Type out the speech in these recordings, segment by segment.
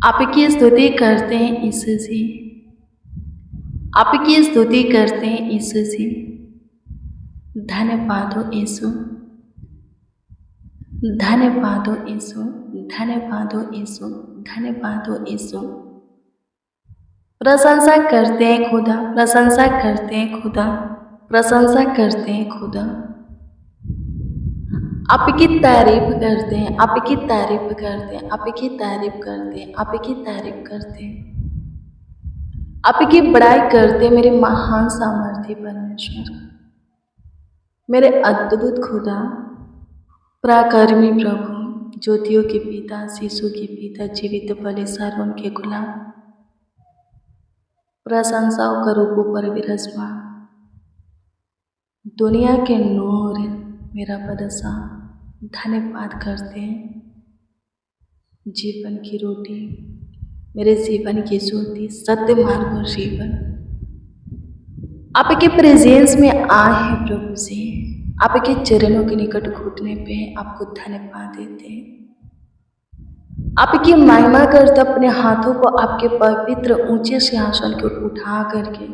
आपकी स्तुति करते हैं यीशु जी। आपकी स्तुति करते हैं यीशु जी। धन्यवाद हो यीशु, धन्यवाद हो यीशु, धन्यवाद हो यीशु, धन्यवाद हो यीशु। प्रशंसा करते हैं खुदा, प्रशंसा करते हैं खुदा, प्रशंसा करते हैं खुदा। आपकी तारीफ करते हैं, आपकी तारीफ करते हैं, आपकी तारीफ करते हैं, आपकी तारीफ करते हैं, आपकी बड़ाई करते हैं मेरे महान सामर्थ्य परमेश्वर, मेरे अद्भुत खुदा, पराक्रमी प्रभु, ज्योतियों के पिता, शिशु के पिता, जीवित बलि सारोन के गुलाम, प्रशंसाओं का रूपों पर विराजमान, दुनिया के नूर मेरा बदसा, धन्यवाद करते हैं। जीवन की रोटी, मेरे जीवन की ज्योति, सत्य मार्ग और जीवन, आपके प्रेजेंस में आए हैं प्रभु जी। आपके चरणों के निकट घुटने पे आपको धन्यवाद देते हैं। आपकी महिमा करते अपने हाथों को आपके पवित्र ऊंचे सिंहासन को उठा करके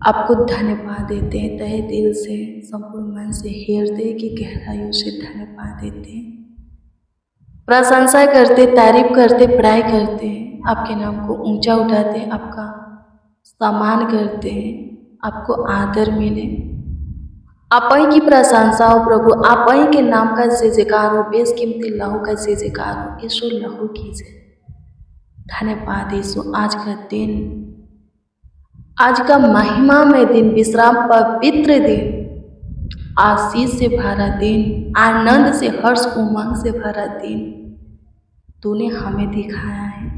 आपको धन्यवाद देते हैं। तहे दिल से, संपूर्ण मन से, हृदय की गहराइयों से धन्यवाद देते हैं। प्रशंसा करते, तारीफ करते, बड़ाई करते हैं, आपके नाम को ऊंचा उठाते हैं, आपका सम्मान करते हैं, आपको आदर मिले। आप ही की प्रशंसा हो प्रभु, आप ही के नाम का जयकार हो, बेशकीमती लहू का जयकार हो। यीशु लहू कीजिए। धन्यवाद यीशु। आज का दिन, आज का महिमामय दिन, विश्राम पवित्र दिन, आशीष से भरा दिन, आनंद से, हर्ष उमंग से भरा दिन तूने हमें दिखाया है,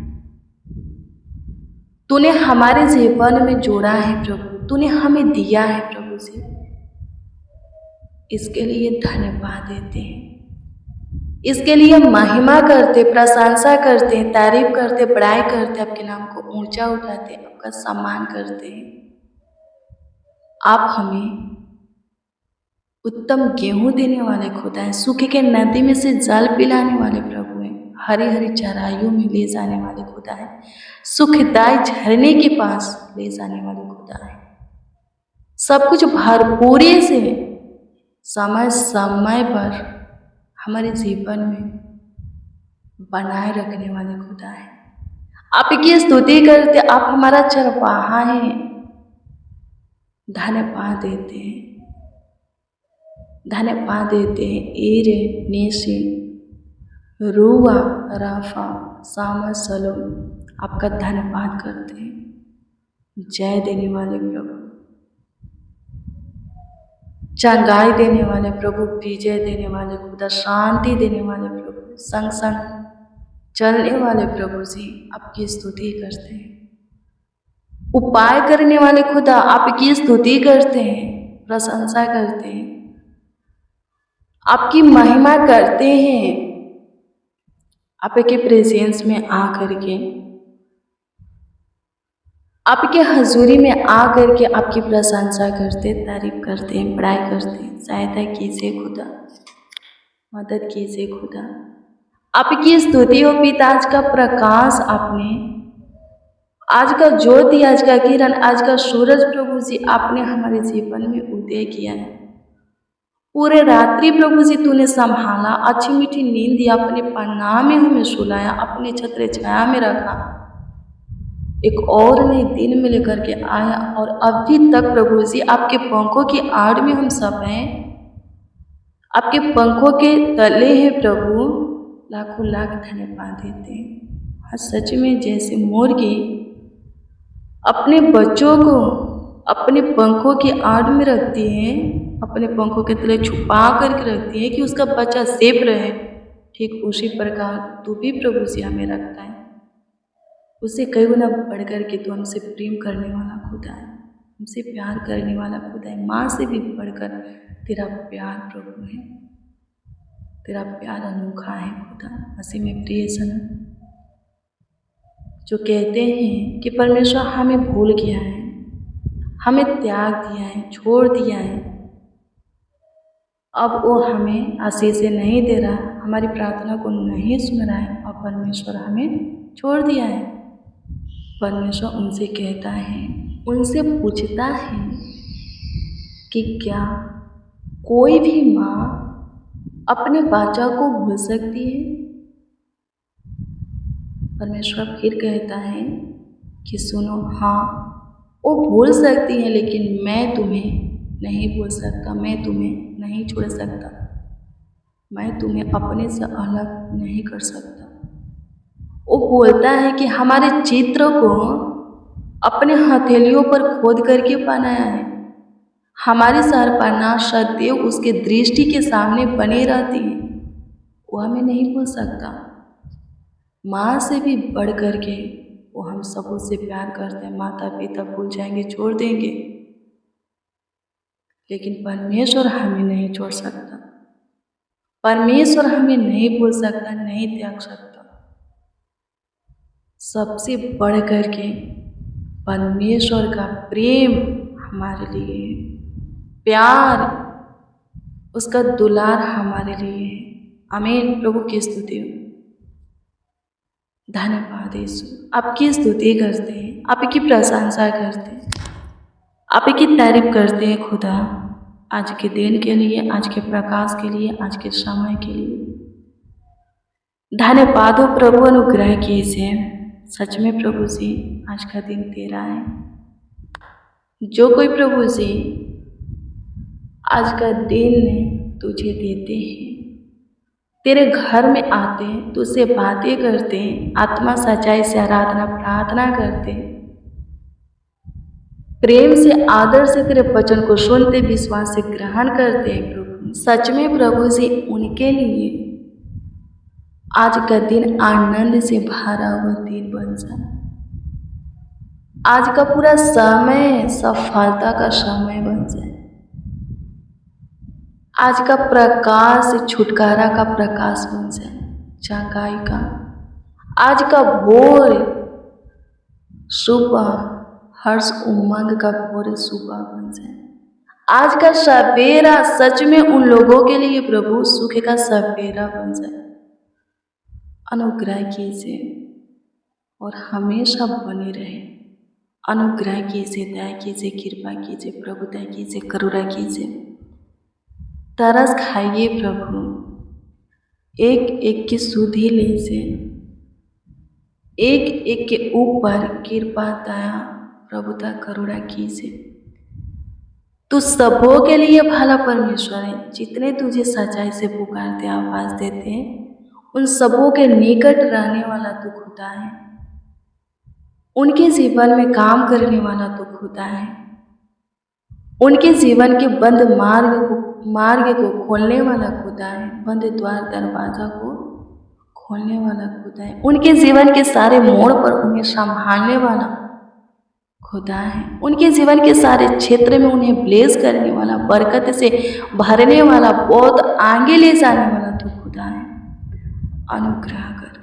तूने हमारे जीवन में जोड़ा है प्रभु, तूने हमें दिया है प्रभु जी। इसके लिए धन्यवाद देते हैं, इसके लिए महिमा करते, प्रशंसा करते, तारीफ करते, बड़ाई करते, आपके नाम को ऊंचा उठाते, आपका सम्मान करते हैं। आप हमें उत्तम गेहूं देने वाले खुदा हैं, सूखे के नदी में से जल पिलाने वाले प्रभु हैं, हरी हरी चराइयों में ले जाने वाले खुदा हैं, सुखदायी झरने के पास ले जाने वाले खुदा हैं, सब कुछ भरपूरी से समय समय पर हमारे जीवन में बनाए रखने वाले खुदा है। आपकी स्तुति करते, आप हमारा चरवाहा है, धन्यवाद देते हैं, धन्यवाद देते हैं। ईरे नेसी रुआ राफा सामा सलोम, आपका धन्यवाद करते हैं। जय देने वाले प्रभु, चंगाई देने वाले प्रभु, विजय देने वाले खुदा, शांति देने वाले प्रभु, संग संग चलने वाले प्रभु जी, आपकी स्तुति करते हैं। उपाय करने वाले खुदा, आपकी स्तुति करते हैं, प्रशंसा करते हैं, आपकी महिमा करते हैं। आपके प्रेजेंस में आ करके, आपके हजूरी में आ करके आपकी प्रशंसा करते, तारीफ करते हैं, बड़ाई करते हैं। सहायता कीजिए खुदा, मदद कीजिए खुदा। आपकी स्तुति हो पिता। आज का प्रकाश आपने, आज का ज्योति, आज का किरण, आज का सूरज प्रभु जी आपने हमारे जीवन में उदय किया है। पूरे रात्रि प्रभु जी तूने संभाला, अच्छी मीठी नींद दिया, अपने पन्ना में हमें सुलाया, अपने छत्र छाया में रखा, एक और नए दिन में लेकर के आया, और अभी तक प्रभु जी आपके पंखों की आड़ में हम सब हैं, आपके पंखों के तले हैं प्रभु। लाखों लाख धन्यवाद देते हैं। हाँ, सच में जैसे मुर्गी अपने बच्चों को अपने पंखों की आड़ में रखती है, अपने पंखों के तले छुपा करके रखती है कि उसका बच्चा सेफ रहे, ठीक उसी प्रकार तू भी प्रभु जी हमें रखता है। उससे कई गुना बढ़ कर के तू हमसे प्रेम करने वाला खुदा है, हमसे प्यार करने वाला खुदा है। माँ से भी बढ़कर तेरा प्यार प्रभु है, तेरा प्यार अनोखा है खुदा। मसीह में प्रिय सनम, जो कहते हैं कि परमेश्वर हमें भूल गया है, हमें त्याग दिया है, छोड़ दिया है, अब वो हमें आशीषें नहीं दे रहा, हमारी प्रार्थना को नहीं सुन रहा है और परमेश्वर हमें छोड़ दिया है। परमेश्वर उनसे कहता है, उनसे पूछता है कि क्या कोई भी माँ अपने बच्चा को भूल सकती है? परमेश्वर फिर कहता है कि सुनो, हाँ वो भूल सकती है, लेकिन मैं तुम्हें नहीं भूल सकता, मैं तुम्हें नहीं छोड़ सकता, मैं तुम्हें अपने से अलग नहीं कर सकता। वो बोलता है कि हमारे चित्र को अपने हथेलियों पर खोद करके बनाया है, हमारी सरपना सदैव उसके दृष्टि के सामने बनी रहती है, वो हमें नहीं भूल सकता। माँ से भी बढ़ कर के वो हम सबों से प्यार करते हैं। माता पिता भूल जाएंगे, छोड़ देंगे, लेकिन परमेश्वर हमें नहीं छोड़ सकता, परमेश्वर हमें नहीं भूल सकता, नहीं त्याग सकता। सबसे बढ़ कर के परमेश्वर का प्रेम हमारे लिए है, प्यार, उसका दुलार हमारे लिए है। आमीन। प्रभु की स्तुति हो। धन्यवाद यीशु, आपकी स्तुति करते हैं, आपकी प्रशंसा करते हैं, आपकी तारीफ करते हैं खुदा, आज के दिन के लिए, आज के प्रकाश के लिए, आज के समय के लिए। धन्यवाद हो प्रभु, अनुग्रह कीजिए। सच में प्रभु जी, आज का दिन तेरा है। जो कोई प्रभु जी आज का दिन तुझे देते हैं, तेरे घर में आते हैं, तुझसे बातें करते हैं, आत्मा सच्चाई से आराधना प्रार्थना करते हैं, प्रेम से आदर से तेरे वचन को सुनते, विश्वास से ग्रहण करते हैं प्रभु। सच में प्रभु जी, उनके लिए आज का दिन आनंद से भरा हुआ दिन बन जाए। आज का पूरा समय सफलता का समय बन जाए। आज का प्रकाश छुटकारा का प्रकाश बन जाए, चाकाई का। आज का भोर सुबह हर्ष उमंग का भोर सुबह बन जाए। आज का सवेरा सच में उन लोगों के लिए प्रभु सुख का सवेरा बन जाए। अनुग्रह कीजिए और हमेशा बने रहे। अनुग्रह कीजिए, दया कीजिए, कृपा कीजिए प्रभु, दया कीजिए, करुणा कीजिए। तरस खाइए प्रभु, एक एक की सुधि लीजिए, एक एक के ऊपर कृपा दया प्रभुता करुणा कीजिए। तू सबों के लिए भला परमेश्वर है। जितने तुझे सच्चाई से पुकारते, आवाज देते हैं, उन सबों के निकट रहने वाला तू खुदा है। उनके जीवन में काम करने वाला तू खुदा है। उनके जीवन के बंद मार्ग को खोलने वाला खुदा है। बंद द्वार दरवाजा को खोलने वाला खुदा है। उनके जीवन के सारे मोड़ पर उन्हें संभालने वाला खुदा है। उनके जीवन के सारे क्षेत्र में उन्हें ब्लेस करने वाला, बरकत से भरने वाला, बहुत आगे ले जाने वाला तो खुदा है। अनुग्रह कर।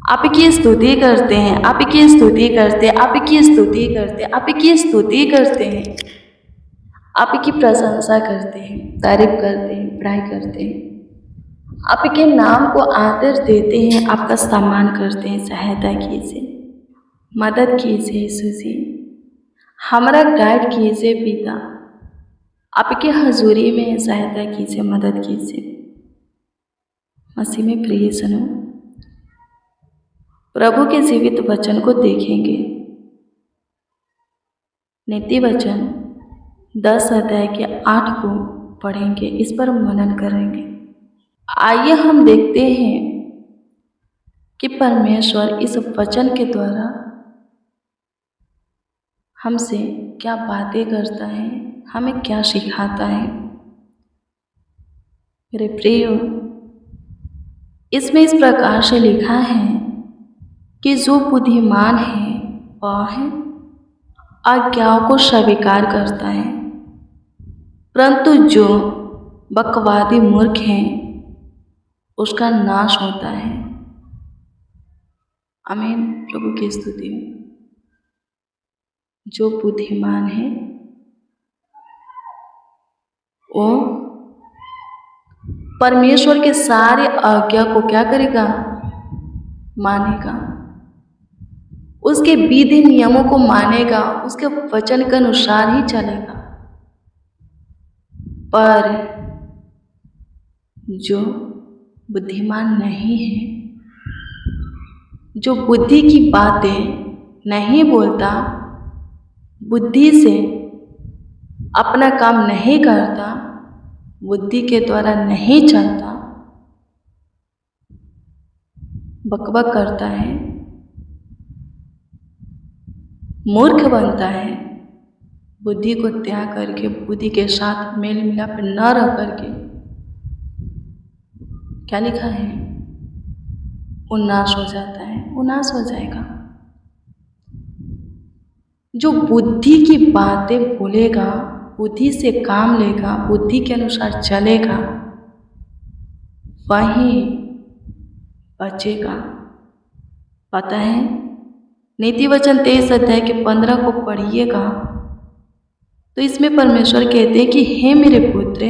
आपकी स्तुति करते हैं, आपकी स्तुति करते हैं, आपकी स्तुति करते हैं, आपकी स्तुति करते हैं, आपकी प्रशंसा करते हैं, तारीफ करते हैं, बड़ाई करते हैं, आपके नाम को आदर देते हैं, आपका सम्मान करते हैं। सहायता कीजिए, मदद कीजिए यीशु जी, हमारा गाइड कीजिए पिता। आपके हजूरी में सहायता कीजिए, मदद कीजिए। मसीह में प्रिय सुनो, प्रभु के जीवित वचन को देखेंगे। नीति वचन 10 अध्याय के 8 को पढ़ेंगे, इस पर मनन करेंगे। आइए हम देखते हैं कि परमेश्वर इस वचन के द्वारा हमसे क्या बातें करता है, हमें क्या सिखाता है। मेरे प्रियो, इसमें इस प्रकार से लिखा है कि जो बुद्धिमान है वह है आज्ञाओं को स्वीकार करता है, परंतु जो बकवादी मूर्ख है उसका नाश होता है। आमीन। प्रभु की स्तुति। जो बुद्धिमान है वो परमेश्वर के सारे आज्ञा को क्या करेगा? मानेगा, उसके विधि नियमों को मानेगा, उसके वचन के अनुसार ही चलेगा। पर जो बुद्धिमान नहीं है, जो बुद्धि की बातें नहीं बोलता, बुद्धि से अपना काम नहीं करता, बुद्धि के द्वारा नहीं चलता, बकबक करता है, मूर्ख बनता है, बुद्धि को त्याग करके, बुद्धि के साथ मेल मिलाप न रह करके, क्या लिखा है? वो नाश हो जाता है, वो नाश हो जाएगा। जो बुद्धि की बातें बोलेगा, बुद्धि से काम लेगा, बुद्धि के अनुसार चलेगा, वही बचेगा। पता है, नीति वचन 23 अध्याय के 15 को पढ़िएगा तो इसमें परमेश्वर कहते हैं कि हे मेरे पुत्र,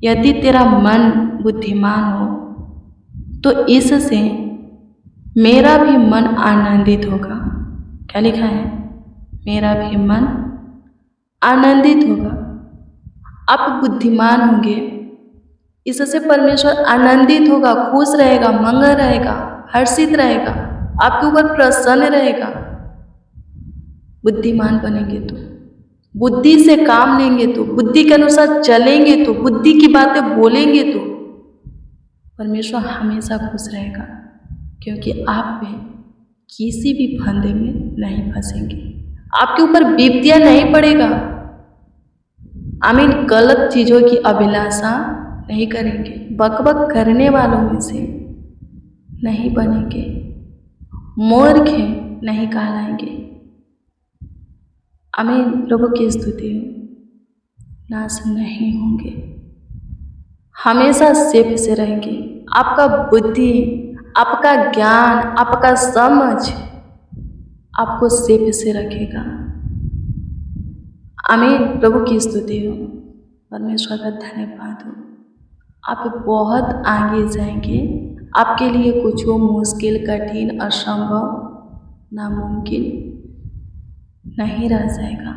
यदि तेरा मन बुद्धिमान हो तो इससे मेरा भी मन आनंदित होगा। क्या लिखा है? मेरा भी मन आनंदित होगा। आप बुद्धिमान होंगे, इससे परमेश्वर आनंदित होगा, खुश रहेगा, मंगल रहेगा, हर्षित रहेगा, आपके ऊपर प्रसन्न रहेगा। बुद्धिमान बनेंगे तो, बुद्धि से काम लेंगे तो, बुद्धि के अनुसार चलेंगे तो, बुद्धि की बातें बोलेंगे तो परमेश्वर हमेशा खुश रहेगा, क्योंकि आप में किसी भी फंदे में नहीं फंसेंगे, आपके ऊपर विपत्तियां नहीं पड़ेगा। आमीन। गलत चीज़ों की अभिलाषा नहीं करेंगे, बकबक करने वालों में से नहीं बनेंगे, मूर्ख नहीं कहलाएंगे। आमीन। प्रभु की स्तुति हो। नाश नहीं होंगे, हमेशा सेफ से रहेंगे। आपका बुद्धि, आपका ज्ञान, आपका समझ आपको सेफ से रखेगा। आमीन। प्रभु की स्तुति हो। परमेश्वर का धन्यवाद हो। आप बहुत आगे जाएंगे, आपके लिए कुछ हो मुश्किल, कठिन, असंभव, नामुमकिन नहीं रह जाएगा।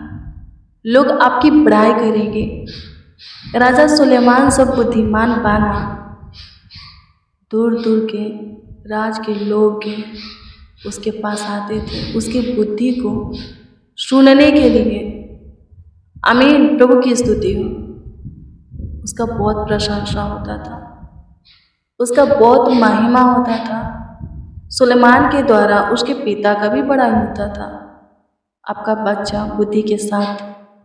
लोग आपकी बड़ाई करेंगे। राजा सुलेमान सब बुद्धिमान बना, दूर दूर के राज के लोग उसके पास आते थे, उसकी बुद्धि को सुनने के लिए। आमीन। प्रभु की स्तुति हो। उसका बहुत प्रशंसा होता था, उसका बहुत महिमा होता था। सुलेमान के द्वारा उसके पिता का भी बड़ाई होता था। आपका बच्चा बुद्धि के साथ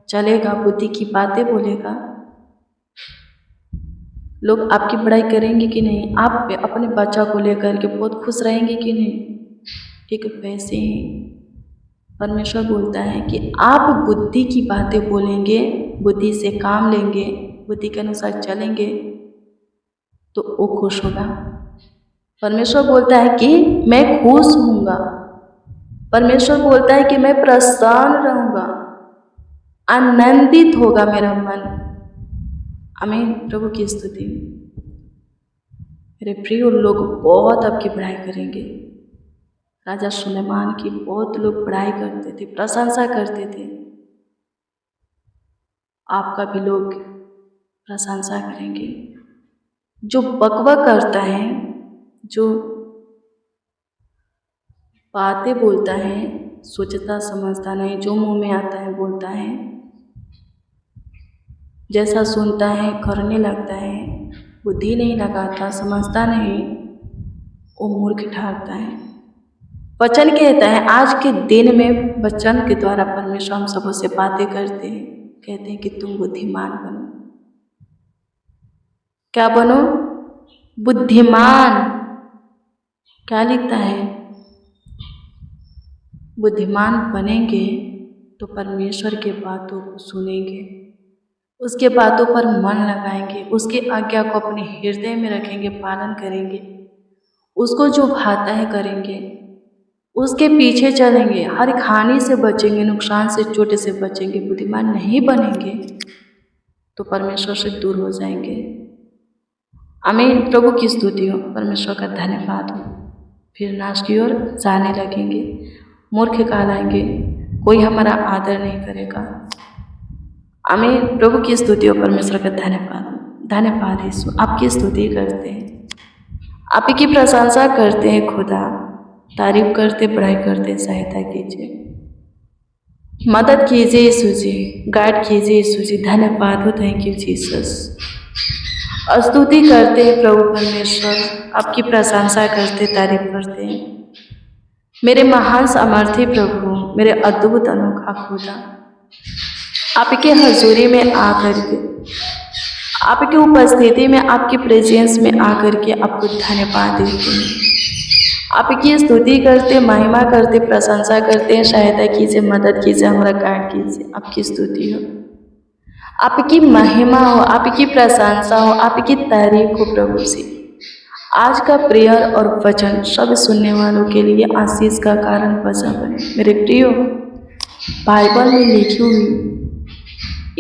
चलेगा, बुद्धि की बातें बोलेगा, लोग आपकी बड़ाई करेंगे कि नहीं? आप अपने बच्चा को लेकर के बहुत खुश रहेंगे कि नहीं? ठीक वैसे ही परमेश्वर बोलता है कि आप बुद्धि की बातें बोलेंगे, बुद्धि से काम लेंगे, बुद्धि के अनुसार चलेंगे तो वो खुश होगा। परमेश्वर बोलता है कि मैं खुश होऊंगा। परमेश्वर बोलता है कि मैं प्रसन्न रहूंगा, आनंदित होगा मेरा मन। आमीन। प्रभु की स्तुति। मेरे प्रिय लोग बहुत आपकी बड़ाई करेंगे। राजा सुलेमान की बहुत लोग बड़ाई करते थे, प्रशंसा करते थे। आपका भी लोग प्रशंसा करेंगे। जो बकबक करता है, जो बातें बोलता है, सोचता समझता नहीं, जो मुंह में आता है बोलता है, जैसा सुनता है करने लगता है, बुद्धि नहीं लगाता, समझता नहीं, वो मूर्ख ठहरता है। वचन कहता है आज के दिन में वचन के द्वारा परमेश्वर हम सबों से बातें करते हैं, कहते हैं कि तुम बुद्धिमान बनो। क्या बनो? बुद्धिमान। क्या लिखता है? बुद्धिमान बनेंगे तो परमेश्वर के बातों को सुनेंगे, उसके बातों पर मन लगाएंगे, उसकी आज्ञा को अपने हृदय में रखेंगे, पालन करेंगे, उसको जो भाता है करेंगे, उसके पीछे चलेंगे, हर हानि से बचेंगे, नुकसान से, चोट से बचेंगे। बुद्धिमान नहीं बनेंगे तो परमेश्वर से दूर हो जाएंगे। आमीन। प्रभु की स्तुति हो, परमेश्वर का धन्यवाद हो। फिर नाश की ओर जाने लगेंगे, मूर्ख कहलाएंगे, कोई हमारा आदर नहीं करेगा। आमीन। प्रभु की स्तुति हो, परमेश्वर का धन्यवाद हो। धन्यवाद यीशु, आपकी स्तुति करते हैं, आप ही की प्रशंसा करते हैं खुदा, तारीफ करते, बड़ाई करते, सहायता कीजिए, मदद कीजिए यीशु जी, गाइड कीजिए यीशु जी। धन्यवाद हो, थैंक यू जीसस। स्तुति करते हैं प्रभु परमेश्वर, आपकी प्रशंसा करते, तारीफ करते हैं। मेरे महान सामर्थ्य प्रभु, मेरे अद्भुत अनोखा खुदा, आपके हजूरी में आकर के, आपकी उपस्थिति में, आपकी प्रेजेंस में आकर के आपको धन्यवाद देते हैं, आपकी स्तुति करते, महिमा करते, प्रशंसा करते हैं। सहायता कीजिए, मदद कीजिए, हमारा गाइड कीजिए। आपकी स्तुति हो, आपकी महिमा हो, आपकी प्रशंसा हो, आपकी तारीफ हो प्रभु जी। आज का प्रेयर और वचन सब सुनने वालों के लिए आशीष का कारण बचा बने। मेरे प्रियो, बाइबल में लिखी हुई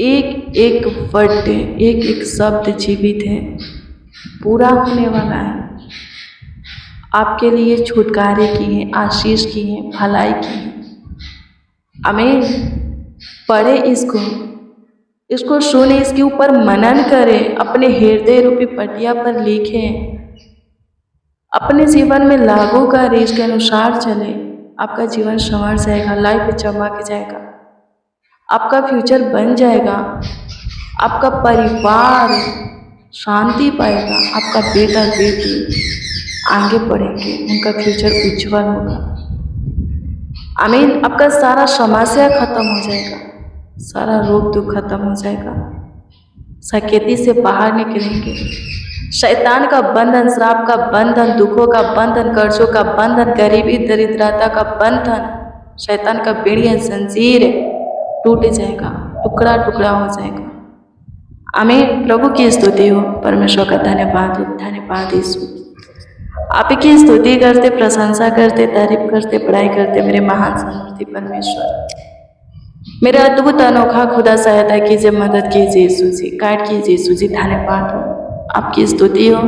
एक एक वर्ड, एक एक शब्द जीवित है, पूरा होने वाला है। आपके लिए छुटकारे की है, आशीष की है, भलाई की है। आमीन। पढ़े इसको सुने, इसके ऊपर मनन करें, अपने हृदय रूपी पटिया पर लिखें, अपने जीवन में लागू करें, इसके अनुसार चले। आपका जीवन संवर जाएगा, लाइफ चमक जाएगा, आपका फ्यूचर बन जाएगा, आपका परिवार शांति पाएगा, आपका बेटा बेटी आगे बढ़ेंगे, उनका फ्यूचर उज्जवल होगा। आमीन। आपका सारा समस्या खत्म हो जाएगा, सारा रोग दुख खत्म हो जाएगा, सकेती से बाहर निकलेंगे। शैतान का बंधन, श्राप का बंधन, दुखों का बंधन, कर्जों का बंधन, गरीबी दरिद्रता का बंधन, शैतान का बेड़िया जंजीर टूट जाएगा, टुकड़ा टुकड़ा हो जाएगा। आमीन। प्रभु की स्तुति हो, परमेश्वर का धन्यवाद हो। धन्यवाद यीशु, आप की स्तुति करते, प्रशंसा करते, तारीफ करते, बड़ाई करते मेरे महान सामर्थी परमेश्वर, मेरे अद्भुत अनोखा खुदा। सहायता कीजिए, मदद कीजिए यीशु जी, गाइड कीजिए यीशु जी। धन्यवाद हो, आपकी स्तुति हो,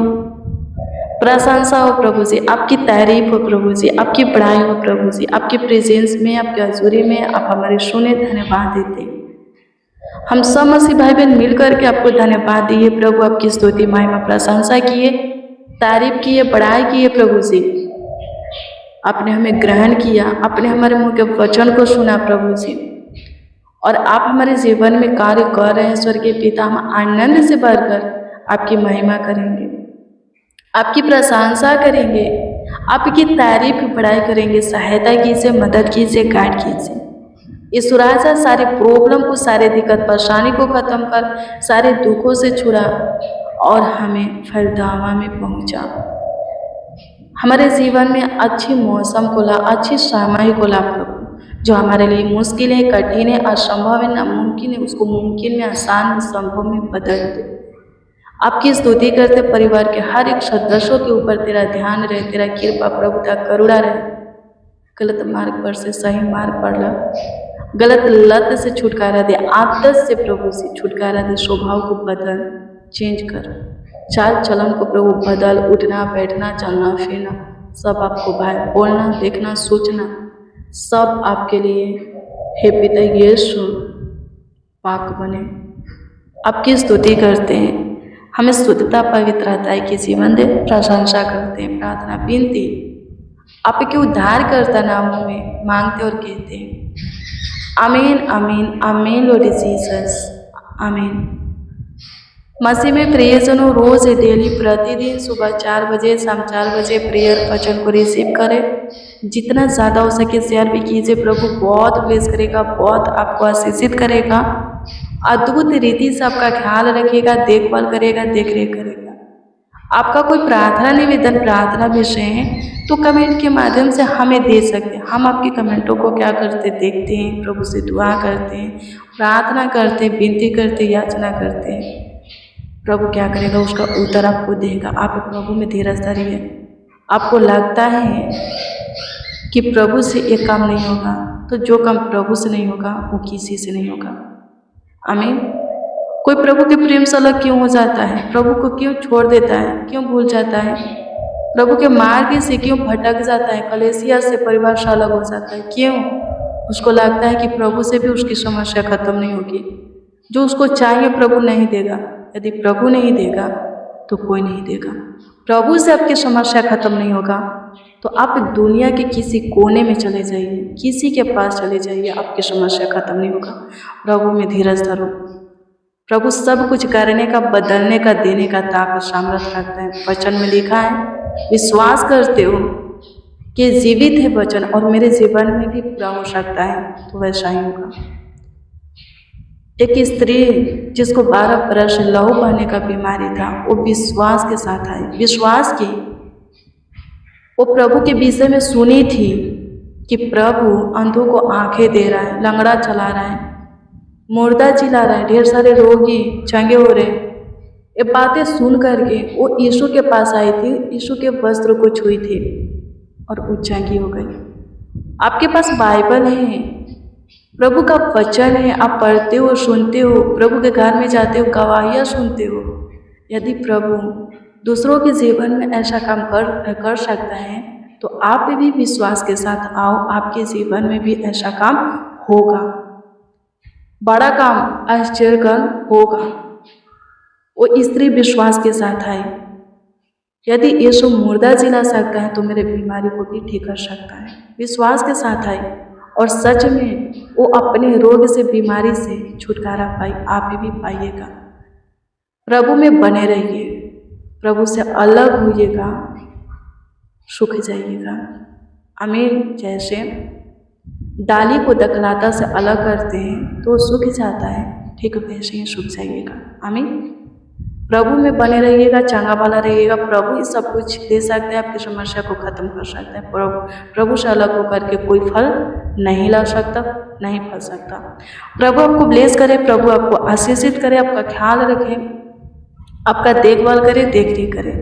प्रशंसा हो प्रभु जी, आपकी तारीफ हो प्रभु जी, आपकी बड़ाई हो प्रभु जी। आपकी प्रेजेंस में, आपके हजूरी में आप हमारे सुने धन्यवाद देते। हम सब मसीह भाई बहन मिल करके आपको धन्यवाद दिए प्रभु, आपकी स्तुति महिमा प्रशंसा किए, तारीफ किए, बड़ाई किए प्रभु जी। आपने हमें ग्रहण किया, आपने हमारे मुंह के वचन को सुना प्रभु जी, और आप हमारे जीवन में कार्य कर रहे हैं स्वर्गीय पिता। हम आनंद से भरकर आपकी महिमा करेंगे, आपकी प्रशंसा करेंगे, आपकी तारीफ बड़ाई करेंगे। सहायता कीजिए, मदद कीजिए, गाइड कीजिए। इस राजा सारे प्रॉब्लम को, सारे दिक्कत परेशानी को खत्म कर, सारे दुखों से छुड़ा और हमें फलदावा में पहुंचा। हमारे जीवन में अच्छी मौसम को ला, अच्छी समय को ला प्रभु। जो हमारे लिए मुश्किल है, कठिन है, असंभव है, नामुमकिन है, उसको मुमकिन में, आसान में, संभव में बदल दे। आपकी स्तुति करते, परिवार के हर एक सदस्यों के ऊपर तेरा ध्यान रहे, तेरा कृपा प्रभुता करुणा रहे। गलत मार्ग पर से सही मार्ग पर ला, गलत लत से छुटकारा दे, आदत से प्रभु से छुटकारा दे। स्वभाव को बदल, चेंज कर, चाल चलन को प्रभु बदल। उठना बैठना, चलना फिरना सब आपको भाई, बोलना देखना सोचना सब आपके लिए हे पिता यीशु पाक बने। आपकी स्तुति करते हैं, हमें शुद्धता पवित्रता की जीवन दे। प्रशंसा करते हैं, प्रार्थना विनती आपके उद्धारकर्ता नामों में मांगते और कहते हैं आमीन आमीन आमीन। लॉर्ड जीसस आमीन। मसीह में प्रियजनों, रोज डेली प्रतिदिन सुबह 4 बजे, शाम 4 बजे प्रेयर वचन को रिसीव करें। जितना ज़्यादा हो सके शेयर भी कीजिए। प्रभु बहुत ब्लेस करेगा, बहुत आपको आशीषित करेगा, अद्भुत रीति से आपका ख्याल रखेगा, देखभाल करेगा, देख रेख करेगा। आपका कोई प्रार्थना निवेदन, प्रार्थना विषय है तो कमेंट के माध्यम से हमें दे सकते हैं। हम आपके कमेंटों को क्या करते देखते हैं, प्रभु से दुआ करते हैं, प्रार्थना करते हैं, विनती करते, याचना करते हैं। प्रभु क्या करेगा, उसका उत्तर आपको देगा। आप प्रभु में धीरज धरिए। आपको लगता है कि प्रभु से एक काम नहीं होगा, तो जो काम प्रभु से नहीं होगा वो किसी से नहीं होगा। आमीन। कोई प्रभु के प्रेम से अलग क्यों हो जाता है? प्रभु को क्यों छोड़ देता है? क्यों भूल जाता है? प्रभु के मार्ग से क्यों भटक जाता है? कलीसिया से, परिवार से अलग हो जाता है क्यों? उसको लगता है कि प्रभु से भी उसकी समस्या खत्म नहीं होगी। जो उसको चाहिए प्रभु नहीं देगा। यदि प्रभु नहीं देगा तो कोई नहीं देगा। प्रभु से आपकी समस्या खत्म नहीं होगा तो आप दुनिया के किसी कोने में चले जाइए, किसी के पास चले जाइए, आपकी समस्या खत्म नहीं होगा। प्रभु में धीरज धरो। प्रभु सब कुछ करने का, बदलने का, देने का ताकत, सामर्थ्य रखता है। वचन में लिखा है, विश्वास करते हो कि जीवित है वचन और मेरे जीवन में भी पूरा हो सकता है, तो वैसा ही होगा। एक स्त्री जिसको 12 वर्ष लहू बहने का बीमारी था, वो विश्वास के साथ आई, विश्वास की। वो प्रभु के विषय में सुनी थी कि प्रभु अंधों को आंखें दे रहा है, लंगड़ा चला रहा है, मुर्दा चिल्ला रहा है, ढेर सारे रोगी चंगे हो रहे। ये बातें सुन करके वो यीशु के पास आई थी, यीशु के वस्त्र को छुई थी और वो चंगी हो गई। आपके पास बाइबल है, प्रभु का वचन है, आप पढ़ते हो, सुनते हो, प्रभु के घर में जाते हो, गवाहियाँ सुनते हो। यदि प्रभु दूसरों के जीवन में ऐसा काम कर सकता है तो आप भी विश्वास के साथ आओ, आपके जीवन में भी ऐसा काम होगा, बड़ा काम, आश्चर्यकर होगा। वो स्त्री विश्वास के साथ आई, यदि यीशु मुर्दा जिला सकता है तो मेरे बीमारी को भी ठीक कर सकता है। विश्वास के साथ आई और सच में वो अपने रोग से, बीमारी से छुटकारा पाई। आप भी पाइएगा। प्रभु में बने रहिए, प्रभु से अलग होइएगा, सूख जाइएगा। आमीन। जैसे डाली को दखलाता से अलग करते हैं तो सूख जाता है, ठीक वैसे ही सूख जाइएगा। आमीन। प्रभु में बने रहिएगा, चंगा वाला रहिएगा। प्रभु ही सब कुछ दे सकते हैं, आपकी समस्या को खत्म कर सकते हैं। प्रभु से अलग होकर के कोई फल नहीं ला सकता, नहीं फल सकता। प्रभु आपको ब्लेस करे, प्रभु आपको आशीषित करे, आपका ख्याल रखे, आपका देखभाल करे, देखरेख करे।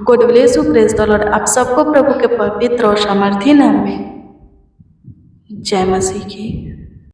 God bless you, praise the Lord. आप सबको प्रभु के पवित्र और सामर्थी नाम में जय मसीह की।